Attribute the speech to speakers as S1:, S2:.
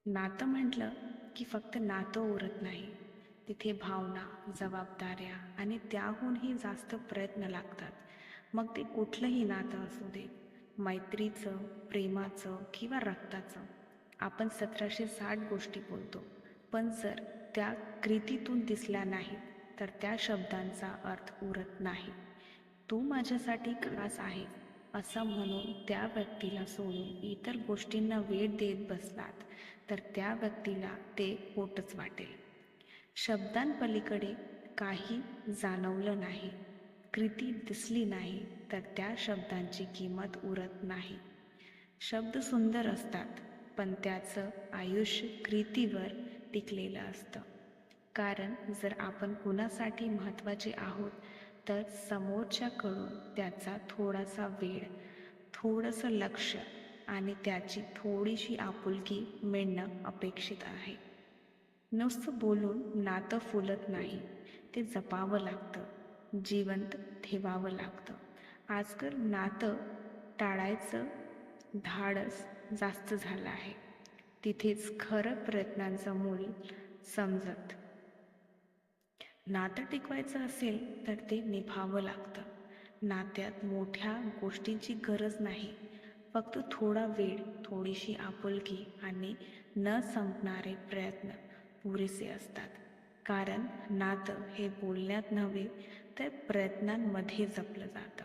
S1: नातं म्हटलं की फक्त नातं उरत नाही. तिथे भावना, जबाबदाऱ्या आणि त्याहूनही जास्त प्रयत्न लागतात. मग ते कुठलंही नातं असू दे, मैत्रीचं, प्रेमाचं किंवा रक्ताचं. आपण 1760 गोष्टी बोलतो, पण जर त्या कृतीतून दिसल्या नाहीत तर त्या शब्दांचा अर्थ उरत नाही. तू माझ्यासाठी खास आहे असं म्हणून त्या व्यक्तीला सोडून इतर गोष्टींना वेळ देत बसलात तर त्या व्यक्तीला ते खोटंच वाटेल. शब्दांपलीकडे काही जाणवलं नाही, कृती दिसली नाही तर त्या शब्दांची किंमत उरत नाही. शब्द सुंदर असतात, पण त्याचं आयुष्य कृतीवर टिकलेलं असतं. कारण जर आपण कुणासाठी महत्त्वाचे आहोत तर समोरच्याकडून त्याचा थोडासा वेळ, थोडंसं लक्ष आणि त्याची थोडीशी आपुलकी मिळणं अपेक्षित आहे. नुसतं बोलून नातं फुलत नाही, ते जपावं लागतं, जिवंत ठेवावं लागतं. आजकाल नातं टाळायचं धाडस जास्त झालं आहे. तिथेच खरं प्रयत्नांचं मूल्य समजत. नातं टिकवायचं असेल तर ते निभावं लागतं. नात्यात मोठ्या गोष्टींची गरज नाही, फक्त थोडा वेळ, थोडीशी आपुलकी आणि न संपणारे प्रयत्न पुरेसे असतात. कारण नातं हे बोलण्यात नव्हे तर प्रयत्नांमध्ये जपलं जातं.